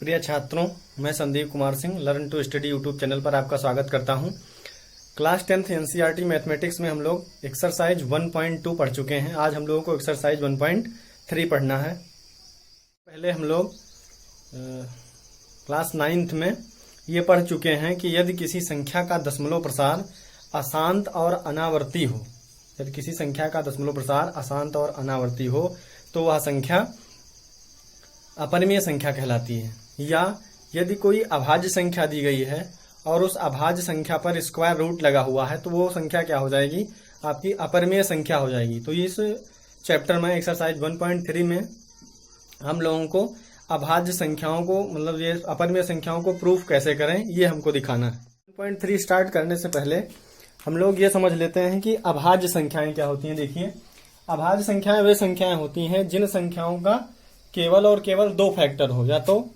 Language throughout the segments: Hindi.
प्रिय छात्रों, मैं Sandeep Kumar Singh learn to study YouTube channel पर आपका स्वागत करता हूं। क्लास 10th एनसीईआरटी मैथमेटिक्स में हम लोग एक्सरसाइज 1.2 पढ़ चुके हैं। आज हम लोगों को एक्सरसाइज 1.3 पढ़ना है। पहले हम लोग क्लास 9th में ये पढ़ चुके हैं कि यदि किसी संख्या का दशमलव प्रसार अशांत और अनावर्ती हो, यदि किसी संख्या का दशमलव प्रसार अशांत और अनावर्ती हो तो वह संख्या अपरिमेय संख्या कहलाती है। या यदि कोई अभाज्य संख्या दी गई है और उस अभाज्य संख्या पर स्क्वायर रूट लगा हुआ है तो वो संख्या क्या हो जाएगी? आपकी अपरिमेय संख्या हो जाएगी। तो इस चैप्टर में एक्सरसाइज 1.3 में हम लोगों को अभाज्य संख्याओं को, मतलब ये अपरिमेय संख्याओं को प्रूफ कैसे करें, ये हमको दिखाना है। 1.3 स्टार्ट करने से पहले हम लोग ये समझ लेते हैं कि अभाज्य संख्याएं क्या होती हैं। देखिए, अभाज्य संख्याएं वे संख्याएं होती हैं जिन संख्याओं का केवल और केवल दो फैक्टर हो, या तो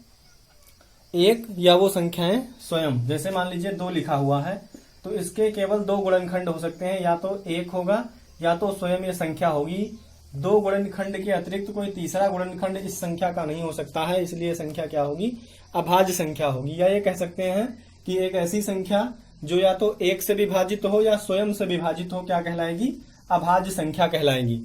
एक या वो संख्याएं स्वयं। जैसे मान लीजिए 2 लिखा हुआ है तो इसके केवल 2 गुणनखंड हो सकते हैं, या तो 1 होगा या तो स्वयं ये संख्या होगी। 2 गुणनखंड के अतिरिक्त कोई तीसरा गुणनखंड इस संख्या का नहीं हो सकता है, इसलिए संख्या क्या होगी? अभाज्य संख्या होगी। या ये कह सकते हैं कि एक ऐसी संख्या जो या तो 1 से विभाजित हो या स्वयं से विभाजित हो, क्या कहलाएगी? अभाज्य संख्या कहलाएगी।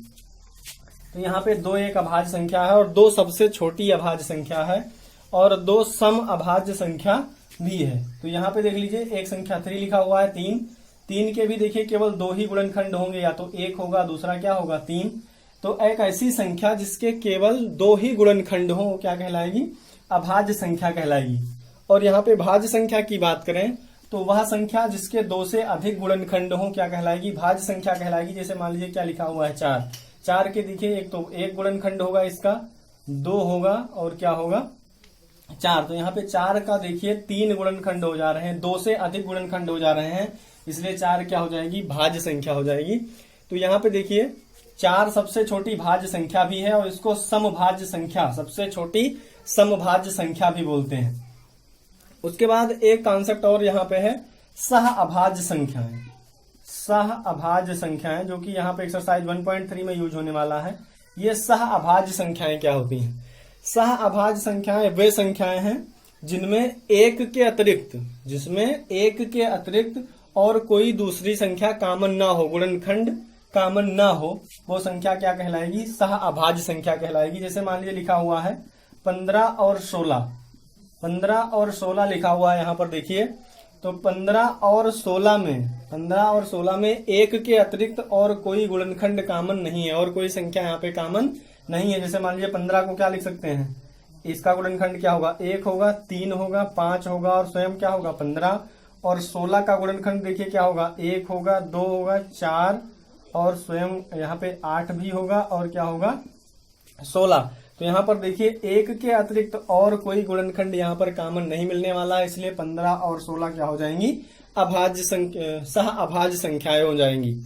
तो यहाँ पे 2 एक अभाज्य संख्या है और 2 सबसे छोटी अभाज्य संख्या है और 2 सम अभाज्य संख्या भी है। तो यहाँ पे देख लीजिए, एक संख्या 3 लिखा हुआ है, 3 के भी देखिए केवल 2 ही गुणनखंड होंगे, या तो 1 होगा, दूसरा क्या होगा? 3। तो एक ऐसी संख्या जिसके केवल 2 ही गुणनखंड हो, क्या कहलाएगी? अभाज्य संख्या कहलाएगी। और यहाँ पे भाज्य संख्या की बात करें तो वह संख्या जिसके 2 से अधिक गुणनखंड हो, क्या कहलाएगी? भाज्य संख्या कहलाएगी। जैसे मान लीजिए क्या लिखा हुआ है? 4 के देखिए एक तो 1 गुणनखंड होगा, इसका 2 होगा और क्या होगा? 4। तो यहाँ पे 4 का देखिए 3 गुणनखंड हो जा रहे हैं, 2 से अधिक गुणनखंड हो जा रहे हैं, इसलिए 4 क्या हो जाएगी? भाज्य संख्या हो जाएगी। तो यहाँ पे देखिए 4 सबसे छोटी भाज्य संख्या भी है और इसको समभाज्य संख्या, सबसे छोटी समभाज्य संख्या भी बोलते हैं। उसके बाद एक कॉन्सेप्ट और यहाँ पे है, सह अभाज्य संख्याएं। सह अभाज्य संख्याएं जो कि यहाँ पे एक्सरसाइज 1.3 में यूज होने वाला है। ये सह अभाज्य संख्याएं क्या होती हैं? सह अभाज्य संख्याएं वे संख्याएं हैं जिसमें एक के अतिरिक्त और कोई दूसरी संख्या कॉमन ना हो, गुणनखंड कॉमन ना हो, वो संख्या क्या कहलाएगी? सह अभाज्य संख्या कहलाएगी। जैसे मान लीजिए लिखा हुआ है 15 और 16, 15 और 16 लिखा हुआ है यहाँ पर देखिए। तो 15 और 16 में एक के अतिरिक्त और कोई गुणनखंड कॉमन नहीं है और कोई संख्या यहाँ पे कॉमन नहीं है। जैसे मान लीजिए 15 को क्या लिख सकते हैं? इसका गुणनखंड क्या होगा? 1 होगा, 3 होगा, 5 होगा और स्वयं क्या होगा? 15। और 16 का गुणनखंड देखिए क्या होगा? 1 होगा, 2 होगा, 4 और स्वयं यहाँ पे 8 भी होगा और क्या होगा? 16। तो यहाँ पर देखिए 1 के अतिरिक्त और कोई गुणनखंड यहाँ पर कॉमन नहीं मिलने वाला है, इसलिए 15 और 16 क्या हो जाएंगी? अभाज्य संख्या, सह अभाज्य संख्याएं हो जाएंगी।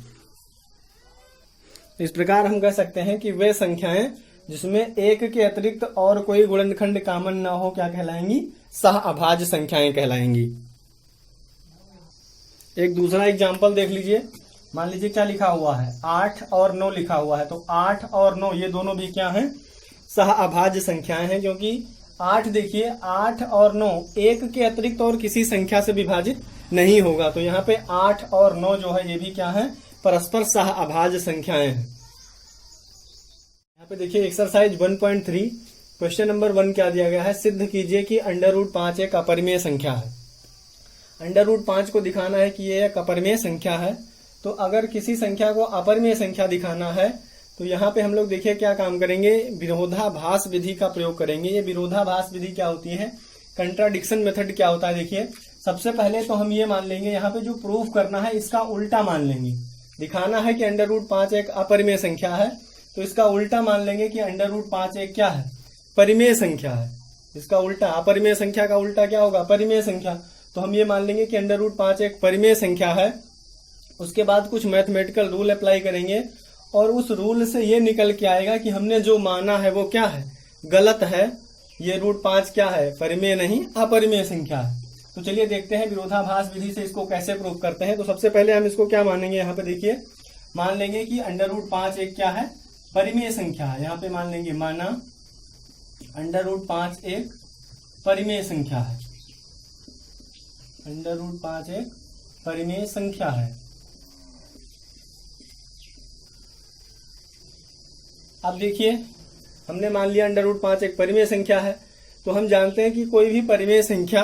इस प्रकार हम कह सकते हैं कि वे संख्याएं जिसमें 1 के अतिरिक्त और कोई गुणनखंड कॉमन ना हो, क्या कहलाएंगी? सह अभाज्य संख्याएं कहलाएंगी। एक दूसरा एग्जाम्पल देख लीजिए। मान लीजिए क्या लिखा हुआ है? 8 और 9 लिखा हुआ है। तो 8 और 9 ये दोनों भी क्या हैं? सह अभाज्य संख्याएं हैं, क्योंकि 8 देखिए 8 और 9 1 के अतिरिक्त और किसी संख्या से विभाजित नहीं होगा। तो यहाँ पे 8 और 9 जो है ये भी क्या है? परस्पर सह अभाज्य संख्याएं हैं। यहाँ पे देखिए एक्सरसाइज 1.3 क्वेश्चन नंबर 1 क्या दिया गया है? सिद्ध कीजिए कि √5 एक अपरिमेय संख्या है। √5 को दिखाना है कि ये एक अपरिमेय संख्या है। तो अगर किसी संख्या को अपरिमेय संख्या दिखाना है तो यहाँ पे हम लोग देखिए क्या काम करेंगे? विरोधाभास विधि का प्रयोग करेंगे। ये विरोधाभास विधि क्या होती है? कंट्राडिक्शन मेथड क्या होता है? देखिए सबसे पहले तो हम ये मान लेंगे, यहाँ पे जो प्रूफ करना है इसका उल्टा मान लेंगे। दिखाना है कि √5 एक अपरिमेय संख्या है, तो इसका उल्टा मान लेंगे कि √5 एक क्या है? परिमेय संख्या है। इसका उल्टा, अपरिमेय संख्या का उल्टा क्या होगा? परिमेय संख्या। तो हम ये मान लेंगे कि √5 एक परिमेय संख्या है। उसके बाद कुछ मैथमेटिकल रूल अप्लाई करेंगे और उस रूल से ये निकल के आएगा कि हमने जो माना है वो क्या है? गलत है। ये √5 क्या है? परिमेय नहीं, अपरिमेय संख्या है। तो चलिए देखते हैं विरोधाभास विधि से इसको कैसे प्रूव करते हैं। तो सबसे पहले हम इसको क्या मानेंगे? यहाँ पे देखिए मान लेंगे कि √5 एक क्या है? परिमेय संख्या है। यहाँ पे मान लेंगे, माना √5 एक परिमेय संख्या है। √5 एक परिमेय संख्या है। अब देखिए, हमने मान लिया √5 एक परिमेय संख्या है, तो हम जानते हैं कि कोई भी परिमेय संख्या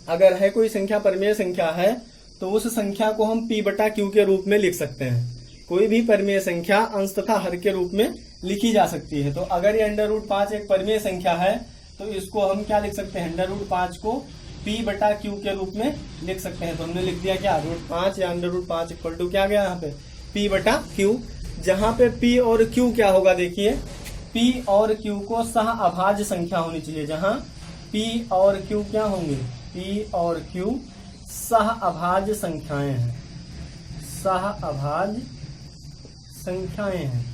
अगर है, कोई संख्या परिमेय संख्या है, तो उस संख्या को हम p/q के रूप में लिख सकते हैं। कोई भी परिमेय संख्या अंश तथा हर के रूप में लिखी जा सकती है। तो अगर ये √5 एक परिमेय संख्या है तो इसको हम क्या लिख सकते हैं, √5 को p/q के रूप में लिख सकते हैं। तो हमने लिख दिया क्या, √5 या √5 इक्वल टू क्या गया यहाँ पे p/q, जहां पे p और q क्या होगा, देखिए p और q को सह अभाज्य संख्या होनी चाहिए। जहां p और q क्या होंगे, p और q सह अभाज्य संख्याएं हैं, सह अभाज्य संख्याएं हैं।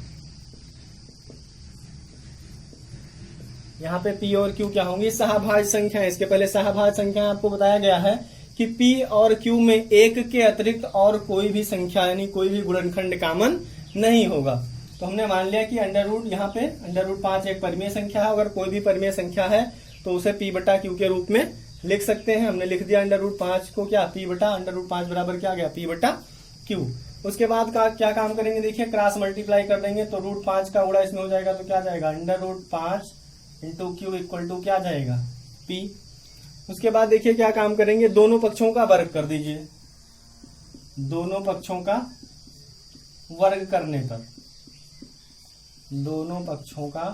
यहाँ पे p और q क्या होंगी, सहभाज्य संख्याएं। इसके पहले सहभाज्य संख्याएं आपको बताया गया है कि p और q में एक के अतिरिक्त और कोई भी संख्या यानी कोई भी गुणनखंड कॉमन नहीं होगा। तो हमने मान लिया कि यहाँ पे √5 एक परिमेय संख्या है। अगर कोई भी परिमेय संख्या है तो उसे p/q के रूप में लिख सकते हैं। हमने लिख दिया √5 को क्या, p/√5 बराबर क्या गया, p/q। उसके बाद का क्या काम करेंगे, देखिए क्रॉस मल्टीप्लाई कर देंगे तो √5 का गुणा इसमें हो जाएगा, तो क्या जाएगा, √5 × q इक्वल टू क्या जाएगा, p। उसके बाद देखिए क्या काम करेंगे, दोनों पक्षों का वर्ग कर दीजिए। दोनों पक्षों का वर्ग करने पर, दोनों पक्षों का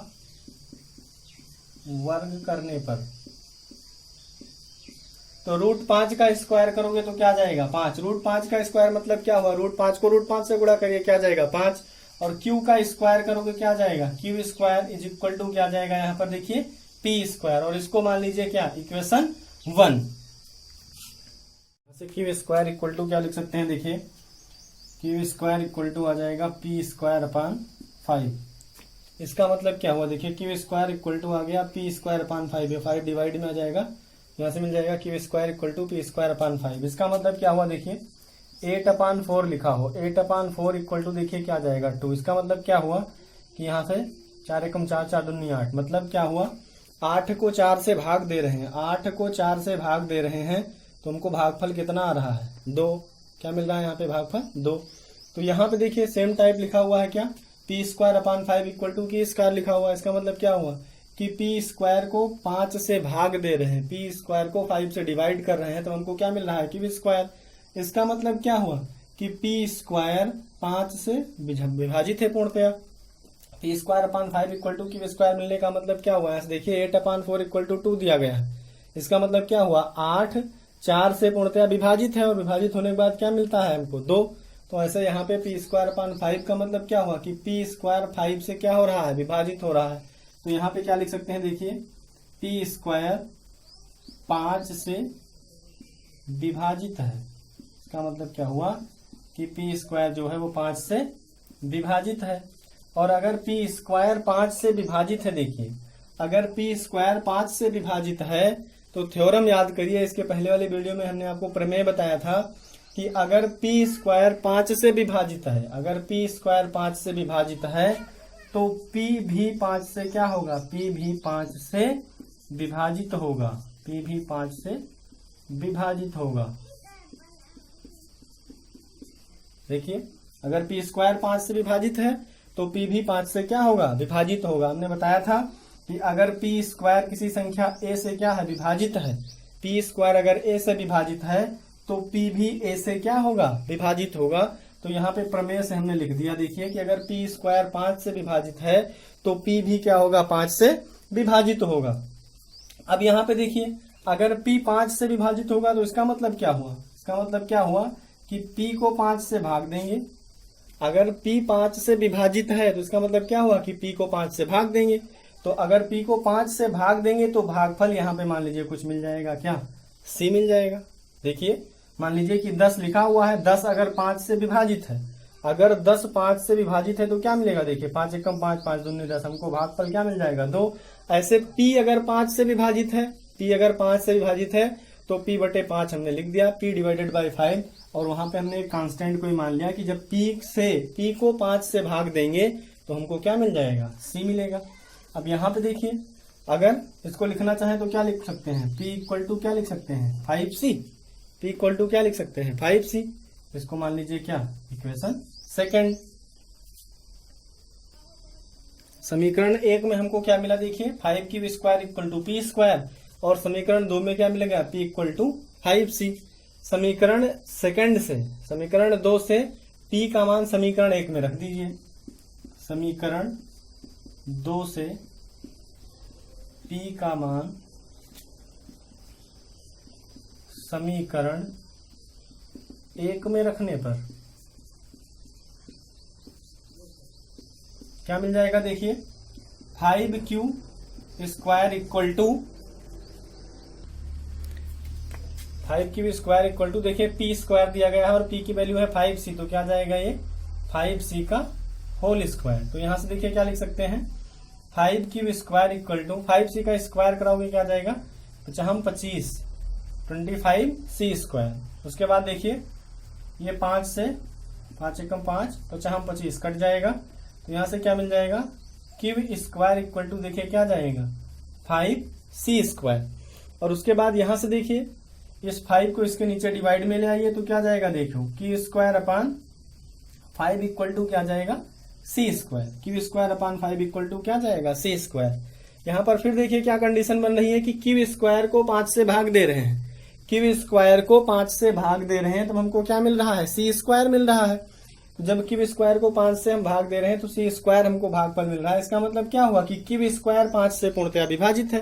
वर्ग करने पर तो √5 का स्क्वायर करोगे तो क्या जाएगा, 5। √5 का स्क्वायर मतलब क्या हुआ, √5 को √5 से गुणा करिए, क्या जाएगा 5। और q का स्क्वायर करोगे क्या जाएगा, q square is equal to क्या जाएगा, यहाँ पर देखिए p स्क्वायर। और इसको मान लीजिए क्या, equation 1। q square equal to क्या लिख सकते हैं, देखिए q स्क्वायर इक्वल टू आ जाएगा p²/5। इसका मतलब क्या हुआ, देखिए q स्क्वायर इक्वल टू आ गया p²/5, 5 डिवाइड में आ जाएगा, यहाँ से मिल जाएगा q square equal to p²/5। इसका मतलब क्या हुआ, देखिए 8/4 लिखा हो, 8/4 इक्वल टू देखिए क्या जाएगा 2। इसका मतलब क्या हुआ कि यहाँ से 4 एकम 4, 4 दूनी 8, मतलब क्या हुआ, 8 को 4 से भाग दे रहे हैं, 8 को 4 से भाग दे रहे हैं, तो हमको भागफल कितना आ रहा है, 2। क्या मिल रहा है यहाँ पे, भागफल 2। तो यहाँ पे देखिए सेम टाइप लिखा हुआ है क्या, p²/5 equal to q square लिखा हुआ है। इसका मतलब क्या हुआ कि p स्क्वायर को 5 से भाग दे रहे हैं, p स्क्वायर को 5 से डिवाइड कर रहे हैं, तो हमको क्या मिल रहा है, q स्क्वायर। इसका मतलब क्या हुआ कि p स्क्वायर 5 से विभाजित है पूर्णतया। p²/5 equal to q square मिलने का मतलब क्या हुआ, देखिए 8/4 इक्वल टू 2 दिया गया है। इसका मतलब क्या हुआ, 8 4 से पूर्णतया विभाजित है, और विभाजित होने के बाद क्या मिलता है हमको, 2। तो ऐसे यहाँ पे p²/5 का मतलब क्या हुआ कि p स्क्वायर 5 से क्या हो रहा है, विभाजित हो रहा है। तो यहाँ पे क्या लिख सकते हैं, देखिए p स्क्वायर 5 से विभाजित है। इसका मतलब क्या हुआ कि p स्क्वायर जो है वो 5 से विभाजित है। और अगर p स्क्वायर 5 से विभाजित है, देखिए अगर p स्क्वायर 5 से विभाजित है तो थ्योरम याद करिए, इसके पहले वाले वीडियो में हमने आपको प्रमेय बताया था कि अगर p स्क्वायर 5 से विभाजित है, अगर p स्क्वायर 5 से विभाजित है तो p भी 5 से क्या होगा, p भी 5 से विभाजित होगा, p भी 5 से विभाजित होगा। देखिए अगर p स्क्वायर 5 से विभाजित है तो p भी 5 से क्या होगा, विभाजित होगा। हमने बताया था कि अगर p स्क्वायर किसी संख्या a से क्या है, विभाजित है, p स्क्वायर अगर a से विभाजित है तो p भी a से क्या होगा, विभाजित होगा। तो यहाँ पे प्रमेय से हमने लिख दिया, देखिए कि अगर p स्क्वायर 5 से विभाजित है तो p भी क्या होगा, 5 से विभाजित होगा। अब यहाँ पे देखिए अगर p 5 से विभाजित होगा तो इसका मतलब क्या हुआ, इसका मतलब क्या हुआ कि p को 5 से भाग देंगे। अगर p 5 से विभाजित है तो इसका मतलब क्या हुआ कि p को 5 से भाग देंगे। तो अगर p को 5 से भाग देंगे तो भागफल यहाँ पे मान लीजिए कुछ मिल जाएगा, क्या, c मिल जाएगा। देखिए मान लीजिए कि 10 लिखा हुआ है, 10 अगर 5 से विभाजित है, अगर 10 5 से विभाजित है तो क्या मिलेगा, देखिए 5 एकम 5, 5 दूनी 10, हमको भागफल क्या मिल जाएगा, 2। ऐसे p अगर 5 से विभाजित है, p अगर 5 से विभाजित है तो p/5 हमने लिख दिया, p/5। और वहां पे हमने एक कांस्टेंट को ही मान लिया कि जब p को 5 से भाग देंगे तो हमको क्या मिल जाएगा, c मिलेगा। अब यहाँ पे देखिए अगर इसको लिखना चाहें तो क्या लिख सकते हैं, P इक्वल टू क्या लिख सकते हैं 5C, P इक्वल टू क्या लिख सकते हैं 5C। इसको मान लीजिए क्या इक्वेशन सेकंड। समीकरण 1 में हमको क्या मिला देखिए 5Q² इक्वल टू P², और समीकरण 2 में क्या मिलेगा P इक्वल टू 5C। समीकरण 2 से P का मान समीकरण 1 में रख दीजिए, समीकरण 2 से P का मान समीकरण 1 में रखने पर क्या मिल जाएगा देखिए 5Q² equal to 5Q² equal to देखिए P² दिया गया है और P की वैल्यू है 5C, तो क्या जाएगा ये 5C का होल स्क्वायर। तो यहां से देखिए क्या लिख सकते हैं 5Q² इक्वल टू 5C का स्क्वायर कराओगे क्या जाएगा 25 25C²। उसके बाद देखिए ये 5 से 5 एकम 5 तो 25 कट जाएगा, तो यहां से क्या मिल जाएगा Q² इक्वल टू देखिए क्या जाएगा 5C²। और उसके बाद यहां से देखिए इस 5 को इसके नीचे डिवाइड में ले आइए तो क्या जाएगा देखो Q²/5 इक्वल टू क्या जाएगा C²। Q²/5 इक्वल टू क्या जाएगा C²। यहां पर फिर देखिए क्या कंडीशन बन रही है कि Q² को 5 से भाग दे रहे हैं, Q² को 5 से भाग दे रहे हैं तब हमको क्या मिल रहा है C² मिल रहा है। तो जब Q² को 5 से हम भाग दे रहे हैं तो C² हमको भागफल मिल रहा है। इसका मतलब क्या हुआ कि Q² 5 से पूर्णतया विभाजित है।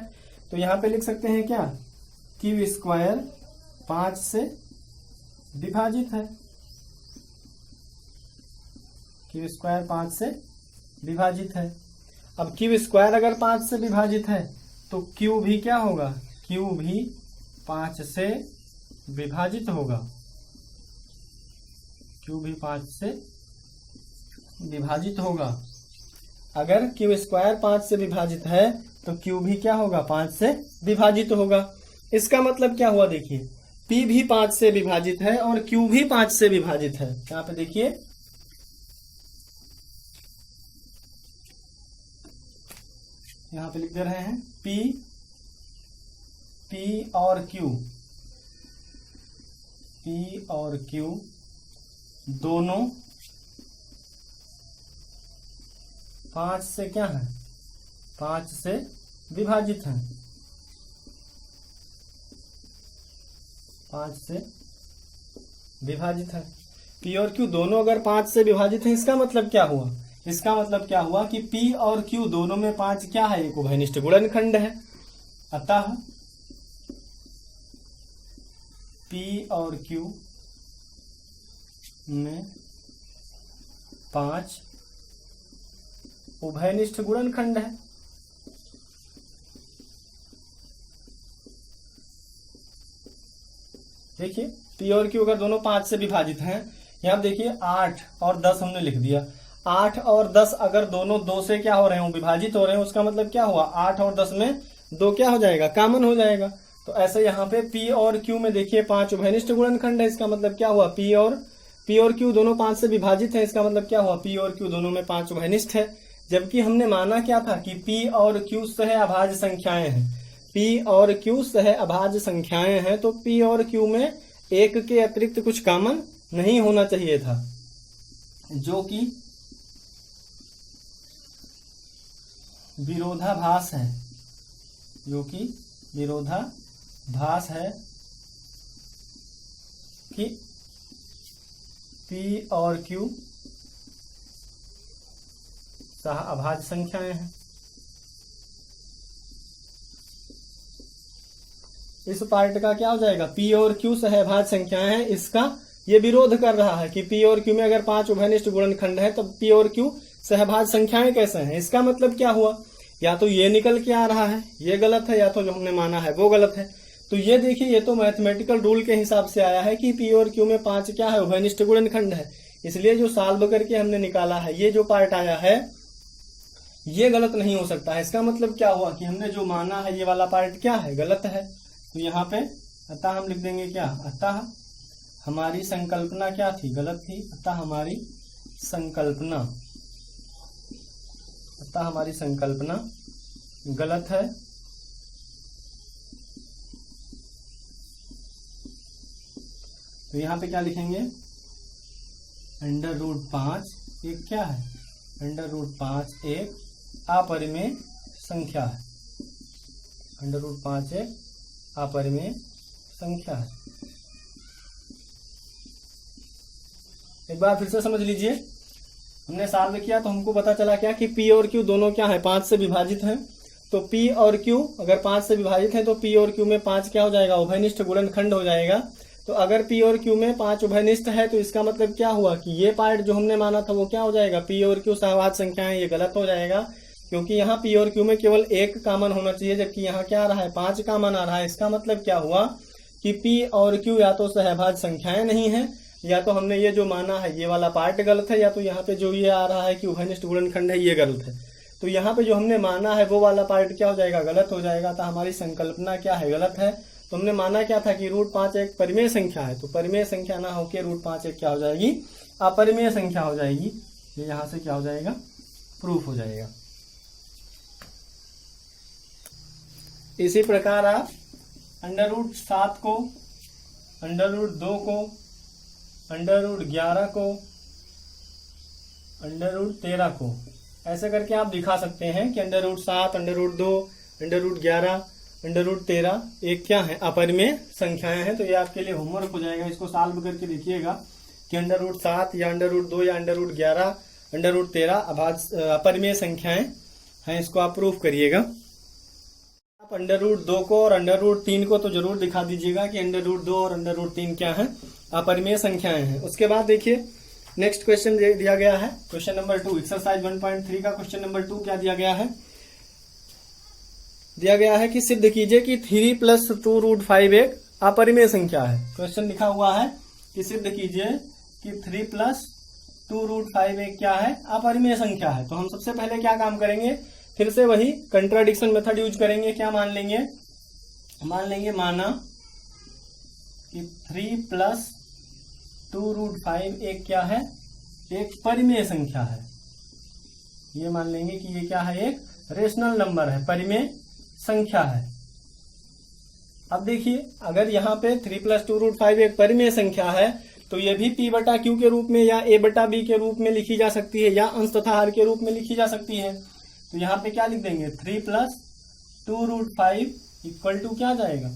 तो यहाँ पे लिख सकते हैं क्या Q² 5 से विभाजित है, Q² 5 से विभाजित है। अब Q² अगर 5 से विभाजित है तो Q भी क्या होगा, Q भी 5 से विभाजित होगा, Q भी 5 से विभाजित होगा। अगर Q² 5 से विभाजित है तो Q भी क्या होगा 5 से विभाजित होगा। इसका मतलब क्या हुआ देखिए P भी 5 से विभाजित है और Q भी 5 से विभाजित है। यहाँ पे देखिए यहाँ पे लिख दे रहे हैं P और Q दोनों 5 से क्या है 5 से विभाजित हैं, 5 से विभाजित है। P और Q दोनों अगर 5 से विभाजित हैं इसका मतलब क्या हुआ, इसका मतलब क्या हुआ कि P और Q दोनों में 5 क्या है एक उभयनिष्ठ गुणनखंड है। अतः P और Q में 5 उभयनिष्ठ गुणनखंड है। देखिए P और Q अगर दोनों 5 से विभाजित हैं, यहाँ देखिए 8 और 10 हमने लिख दिया। 8 और 10 अगर दोनों 2 से क्या हो रहे हैं विभाजित हो रहे हैं, उसका मतलब क्या हुआ 8 और 10 में 2 क्या हो जाएगा कॉमन हो जाएगा। तो ऐसे यहाँ पे P और Q में देखिए 5 उभयनिष्ठ गुणनखंड है। इसका मतलब क्या हुआ P और Q दोनों 5 से विभाजित है। इसका मतलब क्या हुआ P और Q दोनों में 5 उभयनिष्ठ है। जबकि हमने माना क्या था कि P और Q सह अभाज्य संख्याएं हैं, P और Q सह अभाज्य संख्याएं हैं, तो P और Q में 1 के अतिरिक्त कुछ कॉमन नहीं होना चाहिए था, जो कि विरोधाभास है, जो कि विरोधाभास है कि P और Q सह अभाज्य संख्याएं हैं। इस पार्ट का क्या हो जाएगा P और Q सह अभाज्य संख्याएं हैं, इसका ये विरोध कर रहा है कि P और Q में अगर 5 उभयनिष्ठ गुणनखंड है तो P और Q सहभाज्य संख्याएं कैसे हैं। इसका मतलब क्या हुआ, या तो ये निकल के आ रहा है ये गलत है, या तो जो हमने माना है वो गलत है। तो ये देखिए ये तो मैथमेटिकल रूल के हिसाब से आया है कि P और Q में 5 क्या है उभयनिष्ठ गुणनखंड है, इसलिए जो सॉल्व करके हमने निकाला है ये जो पार्ट आया है ये गलत नहीं हो सकता है। इसका मतलब क्या हुआ कि हमने जो माना है ये वाला पार्ट क्या है गलत है। तो यहाँ पे अतः हम लिख देंगे क्या, अतः हमारी संकल्पना क्या थी गलत थी, अतः हमारी संकल्पना गलत है। तो यहाँ पे क्या लिखेंगे, √5 एक क्या है, √5 एक अपरिमेय संख्या है, √5 एक अपरिमेय संख्या है। एक बार फिर से समझ लीजिए, हमने सॉल्व किया तो हमको पता चला क्या कि P और Q दोनों क्या है, 5 से विभाजित हैं। तो P और Q अगर 5 से विभाजित है तो P और Q में 5 क्या हो जाएगा, उभयनिष्ठ गुणनखंड हो जाएगा। तो अगर P और Q में 5 उभयनिष्ठ है तो इसका मतलब क्या हुआ कि ये पार्ट जो हमने माना था वो क्या हो जाएगा, P और Q सहवाद संख्याएं, ये गलत हो जाएगा क्योंकि यहाँ P और Q में केवल एक कॉमन होना चाहिए, जबकि यहाँ क्या आ रहा है, 5 कॉमन आ रहा है। इसका मतलब क्या हुआ कि P और Q या तो सहभाज्य संख्याएं नहीं है, या तो हमने ये जो माना है ये वाला पार्ट गलत है, या तो यहाँ पे जो ये आ रहा है कि उभयनिष्ठ गुणनखंड है ये गलत है। तो यहाँ पे जो हमने माना है वो वाला पार्ट क्या हो जाएगा, गलत हो जाएगा। तो हमारी संकल्पना क्या है, गलत है। तो हमने माना क्या था कि √5 एक परिमेय संख्या है, तो परिमेय संख्या ना होकर √5 एक क्या हो जाएगी, अपरिमेय संख्या हो जाएगी। ये यहाँ से क्या हो जाएगा, प्रूफ हो जाएगा। इसी प्रकार आप √7 को, √2 को, √11 को, √13 को ऐसे करके आप दिखा सकते हैं कि √7, √2, √11, √13 एक क्या है, अपरिमेय संख्याएं हैं। तो ये आपके लिए होमवर्क हो जाएगा, इसको सॉल्व करके देखिएगा कि √7 या √2 या √11, √13 अपरिमेय संख्याएं हैं, इसको आप प्रूफ करिएगा। आप √2 को और √3 को तो जरूर दिखा दीजिएगा कि √2 और √3 क्या है, अपरिमेय संख्याएं हैं। उसके बाद देखिए नेक्स्ट क्वेश्चन दिया गया है, क्वेश्चन नंबर 2, एक्सरसाइज 1.3 का क्वेश्चन नंबर 2 क्या दिया गया है, दिया गया है कि सिद्ध कीजिए कि 3 + 2√5 एक अपरिमेय संख्या है। क्वेश्चन लिखा हुआ है कि सिद्ध कीजिए कि 3 + 2√5 एक क्या है, अपरिमेय संख्या है। तो हम सबसे पहले क्या काम करेंगे, फिर से वही कंट्राडिक्शन मेथड यूज करेंगे। क्या मान लेंगे, माना कि 3 + 2√5 एक क्या है, एक परिमेय संख्या है। ये मान लेंगे कि ये क्या है, एक रेशनल नंबर है, परिमेय संख्या है। अब देखिए अगर यहाँ पे 3 + 2√5 एक परिमेय संख्या है तो ये भी P/Q के रूप में या A/B के रूप में लिखी जा सकती है, या अंश तथा हर के रूप में लिखी जा सकती है। तो यहाँ पे क्या लिख देंगे, 3 + 2√5 = क्या जाएगा,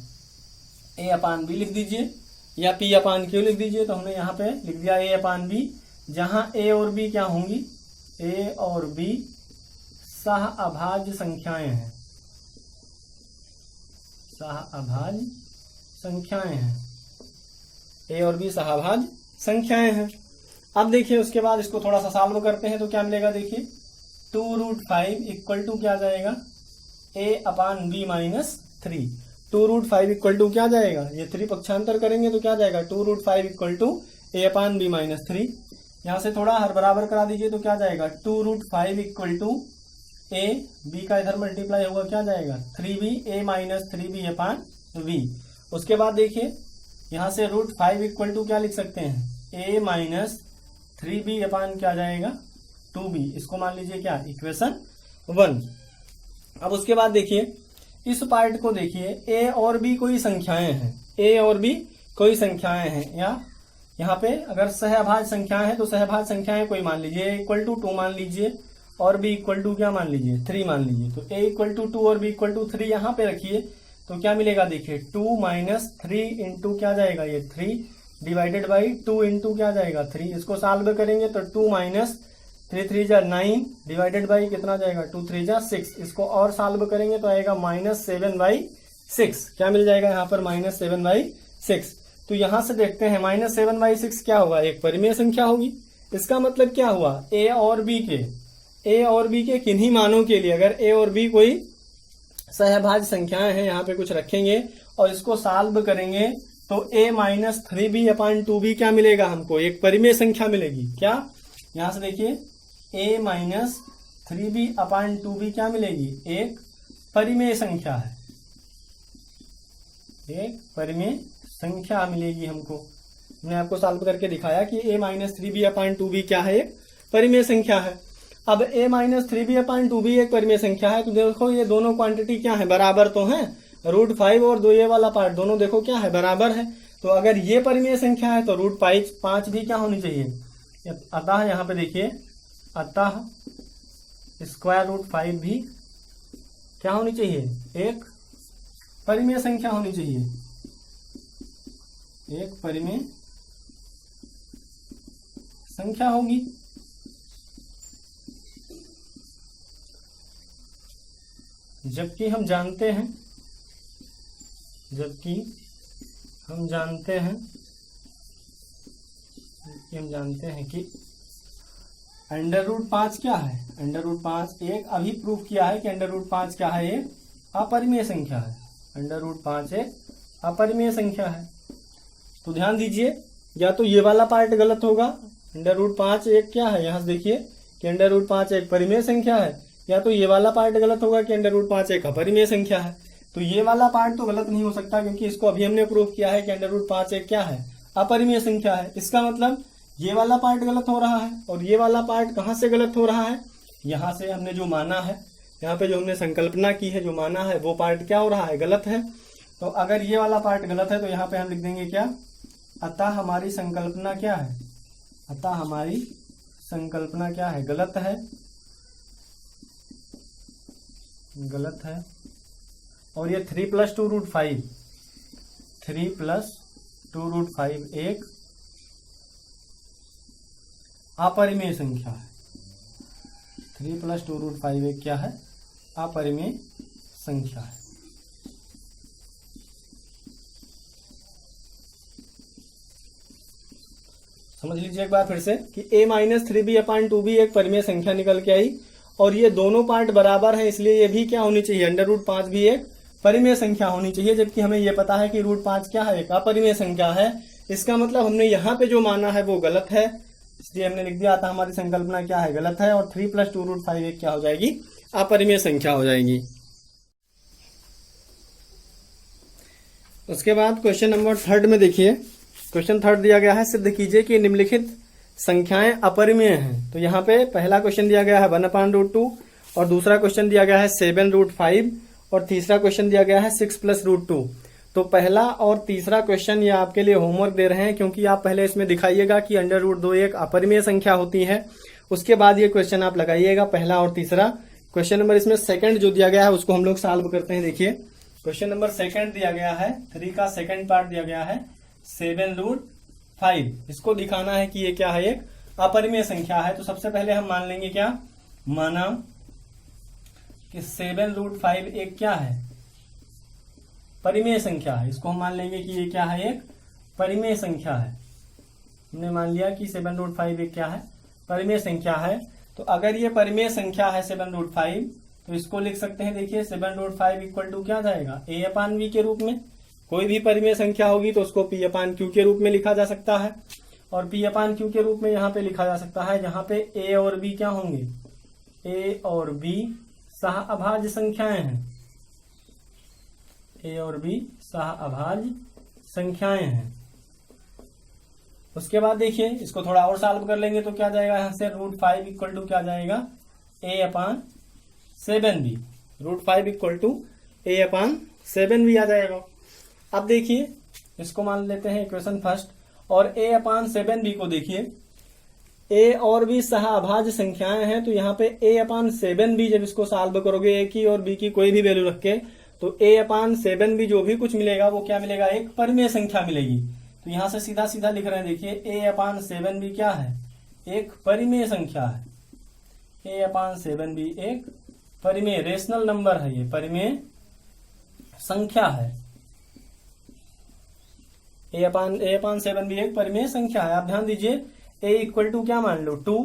A/B लिख दीजिए या P/Q लिख दीजिए। तो हमने यहाँ पे लिख दिया A/B, जहां A और B क्या होंगी, A और B सहअभाज्य संख्याएं हैं, सहअभाज्य संख्याएं हैं, A और B सहअभाज्य संख्याएं हैं। अब देखिए उसके बाद इसको थोड़ा सा सॉल्व करते हैं तो क्या मिलेगा, देखिए 2√5 = क्या जाएगा, A/B - 3। 2√5 क्या जाएगा, ये 3 पक्षांतर करेंगे तो क्या जाएगा, 2√5 = A/B - 3। यहाँ से थोड़ा हर बराबर करा दीजिए तो क्या जाएगा, 2√5 = A, B का इधर मल्टीप्लाई होगा क्या जाएगा, 3B A - 3B/V। उसके बाद देखिए यहाँ से √5 क्या लिख सकते हैं, A - 3B क्या जाएगा, 2B। इसको मान लीजिए क्या, इक्वेशन 1। अब उसके बाद देखिए इस पार्ट को देखिए, A और B कोई संख्याएं हैं, A और B कोई संख्याएं हैं, या यहाँ पे अगर सहअभाज्य संख्याएं हैं तो सहअभाज्य संख्याएं कोई मान लीजिए, A = 2 मान लीजिए और B = क्या मान लीजिए, 3 मान लीजिए। तो A = 2 और B = 3 यहाँ पे रखिए तो क्या मिलेगा, देखिए 2 - 3 × क्या जाएगा, ये 3 / 2 × क्या जाएगा, 3। इसको सॉल्व करेंगे तो 2 - 3 3 जा 9 डिवाइडेड बाई कितना जाएगा, 2 3 जा 6। इसको और सॉल्व करेंगे तो आएगा -7/6। क्या मिल जाएगा यहाँ पर, -7/6। तो यहां से देखते हैं -7/6 क्या होगा, एक परिमेय संख्या होगी। इसका मतलब क्या हुआ, A और B के किन्हीं मानों के लिए अगर A और B कोई सहभाज्य संख्याएं हैं, यहाँ पे कुछ रखेंगे और इसको सॉल्व करेंगे तो A - 3B/2B क्या मिलेगा हमको, एक परिमेय संख्या मिलेगी। क्या, यहां से देखिए A - 3B/2B क्या मिलेगी, एक परिमेय संख्या है, एक परिमेय संख्या मिलेगी हमको। मैंने आपको सॉल्व करके दिखाया कि A - 3B/2B क्या है, एक परिमेय संख्या है। अब A - 3B/2B एक परिमेय संख्या है तो देखो ये दोनों क्वांटिटी क्या है, बराबर तो हैं, √5 और 2 ये वाला पार्ट दोनों देखो क्या है, बराबर है। तो अगर ये परिमेय संख्या है तो रूट 5 भी क्या होनी चाहिए। अतः यहाँ पे देखिए, अतः स्क्वायर रूट 5 भी क्या होनी चाहिए, एक परिमेय संख्या होनी चाहिए, एक परिमेय संख्या होगी। जबकि हम जानते हैं कि अंडर रूट 5 क्या है, अंडर रूट 5 एक, अभी प्रूफ किया है कि अंडर रूट 5 क्या है, एक अपरिमेय संख्या है। अंडर रूट 5 एक अपरिमेय संख्या है। तो ध्यान दीजिए, या तो ये वाला पार्ट गलत होगा, अंडर रूट 5 एक क्या है, यहां से देखिए कि अंडर रूट 5 एक परिमेय संख्या है, या तो ये वाला पार्ट गलत होगा कि अंडर रूट 5 एक अपरिमेय संख्या है। तो ये वाला पार्ट तो गलत नहीं हो सकता, क्योंकि इसको अभी हमने प्रूफ किया है कि अंडर रूट 5 एक क्या है, अपरिमेय संख्या है। इसका मतलब ये वाला पार्ट गलत हो रहा है, और ये वाला पार्ट कहां से गलत हो रहा है, यहां से हमने जो माना है, यहाँ पे जो हमने संकल्पना की है, जो माना है, वो पार्ट क्या हो रहा है, गलत है। तो अगर ये वाला पार्ट गलत है तो यहाँ पे हम लिख देंगे क्या, अतः हमारी संकल्पना क्या है, अतः हमारी संकल्पना क्या है, गलत है, गलत है। और ये 3 + 2 रूट 5, 3 + 2 रूट 5 एक अपरिमेय संख्या है। 3 + 2 रूट 5 एक क्या है, अपरिमेय संख्या है। समझ लीजिए एक बार फिर से कि a-3b/2b एक परिमेय संख्या निकल के आई, और ये दोनों पार्ट बराबर है, इसलिए ये भी क्या होनी चाहिए, अंडर रूट 5 भी एक परिमेय संख्या होनी चाहिए। जबकि हमें ये पता है कि रूट 5 क्या है, एक अपरिमेय संख्या है। इसका मतलब हमने यहाँ पे जो माना है वो गलत है, इसलिए हमने लिख दिया था हमारी संकल्पना क्या है, गलत है। और 3 + 2 रूट 5 एक क्या हो जाएगी, अपरिमेय संख्या हो जाएगी। उसके बाद क्वेश्चन नंबर 3 में देखिए, क्वेश्चन 3 दिया गया है, सिद्ध कीजिए कि निम्नलिखित संख्याएं अपरिमेय हैं। तो यहाँ पे पहला क्वेश्चन दिया गया है 1/√2, और दूसरा क्वेश्चन दिया गया है 7√5, और तीसरा क्वेश्चन दिया गया है 6 + √2। तो पहला और तीसरा क्वेश्चन ये आपके लिए होमवर्क दे रहे हैं, क्योंकि आप पहले इसमें दिखाइएगा कि अंडर रूट 2 एक अपरिमेय संख्या होती है। उसके बाद ये क्वेश्चन आप लगाइएगा, पहला और तीसरा। क्वेश्चन नंबर इसमें सेकंड जो दिया गया है उसको हम लोग सॉल्व करते हैं। देखिए क्वेश्चन नंबर 2 दिया गया है, 3 का सेकंड पार्ट दिया गया है 7√5। इसको दिखाना है कि ये क्या है, एक अपरिमेय संख्या है। तो सबसे पहले हम मान लेंगे क्या, माना कि 7√5 एक क्या है, परिमेय संख्या है। इसको हम मान लेंगे कि ये क्या है, एक परिमेय संख्या है। हमने मान लिया कि 7√5 एक क्या है, परिमेय संख्या है। तो अगर ये परिमेय संख्या है 7√5, तो इसको लिख सकते हैं, देखिए 7√5 इक्वल टू क्या जाएगा, a/v के रूप में। कोई भी परिमेय संख्या होगी तो उसको p/q के रूप में लिखा जा सकता है, और p/q के रूप में यहाँ पे लिखा जा सकता है, जहां पे a और b क्या होंगे, a और b सह-अभाज्य संख्याएं हैं, a और b सह-अभाज्य संख्याएं हैं। उसके बाद देखिए इसको थोड़ा और सॉल्व कर लेंगे तो क्या जाएगा, यहां से √5 इक्वल टू क्या जाएगा, a/7b। √5 इक्वल टू a/7b आ जाएगा। अब देखिए इसको मान लेते हैं इक्वेशन फर्स्ट, और a/7b को देखिए, a और b सह-अभाज्य संख्याएं हैं। तो यहाँ पे a/7b जब इसको सॉल्व करोगे, a की और b की कोई भी वैल्यू रख के, तो a/7b जो भी कुछ मिलेगा वो क्या मिलेगा, एक परिमेय संख्या मिलेगी। तो यहां से सीधा सीधा लिख रहे हैं, देखिए a/7b क्या है, एक परिमेय संख्या है। a/7b एक परिमेय रेशनल नंबर है, ये परिमेय संख्या है। a/7b एक परिमेय संख्या है। आप ध्यान दीजिए, a इक्वल टू क्या मान लो 2,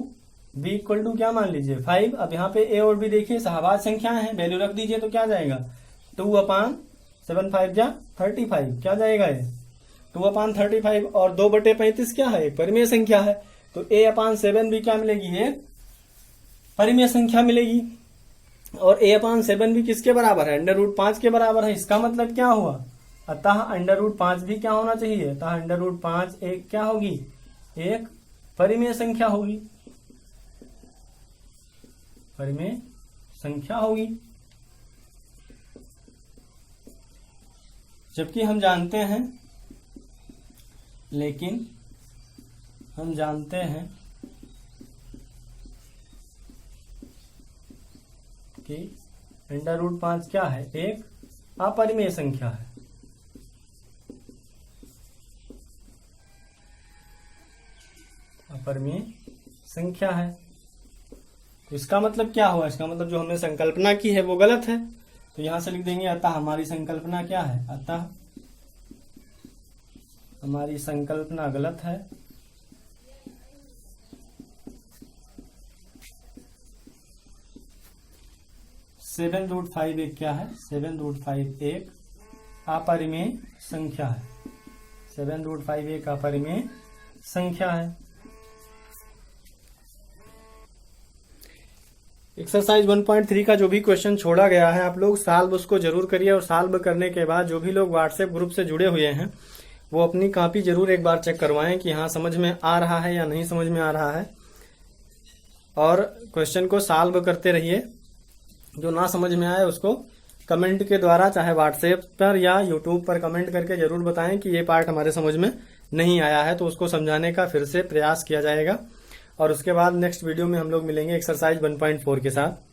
b इक्वल टू क्या मान लीजिए 5। अब यहाँ पे a और b देखिए सहभाज्य संख्याएं हैं, वैल्यू रख दीजिए तो क्या जाएगा, 2/7 × 35 क्या जाएगा, ये 2/35, और 2/35 क्या है, एक परिमेय संख्या है। तो a/7b क्या मिलेगी, एक परिमेय संख्या मिलेगी। और a/7b किसके बराबर है, अंडर रूट 5 के बराबर है। इसका मतलब क्या हुआ, अतः अंडर रूट 5 भी क्या होना चाहिए, अतः अंडर रूट 5 एक क्या होगी, एक परिमेय संख्या होगी, परिमेय संख्या होगी। जबकि हम जानते हैं लेकिन हम जानते हैं कि √5 क्या है, एक अपरिमेय संख्या है। अपरिमेय संख्या है। तो इसका मतलब क्या हुआ, इसका मतलब जो हमने संकल्पना की है वो गलत है। तो यहां से लिख देंगे अतः हमारी संकल्पना क्या है, अतः हमारी संकल्पना गलत है। (7√5) एक क्या है, 7√5 एक अपरिमेय संख्या है। 7√5 एक अपरिमेय संख्या है। एक्सरसाइज 1.3 का जो भी क्वेश्चन छोड़ा गया है आप लोग सॉल्व उसको जरूर करिए, और सॉल्व करने के बाद जो भी लोग व्हाट्सएप ग्रुप से जुड़े हुए हैं वो अपनी कॉपी जरूर एक बार चेक करवाएं कि हाँ समझ में आ रहा है या नहीं समझ में आ रहा है, और क्वेश्चन को सॉल्व करते रहिए। जो ना समझ में आए उसको कमेंट के द्वारा चाहे व्हाट्सएप पर या यूट्यूब पर कमेंट करके जरूर बताएं कि ये पार्ट हमारे समझ में नहीं आया है, तो उसको समझाने का फिर से प्रयास किया जाएगा। और उसके बाद नेक्स्ट वीडियो में हम लोग मिलेंगे एक्सरसाइज 1.4 के साथ।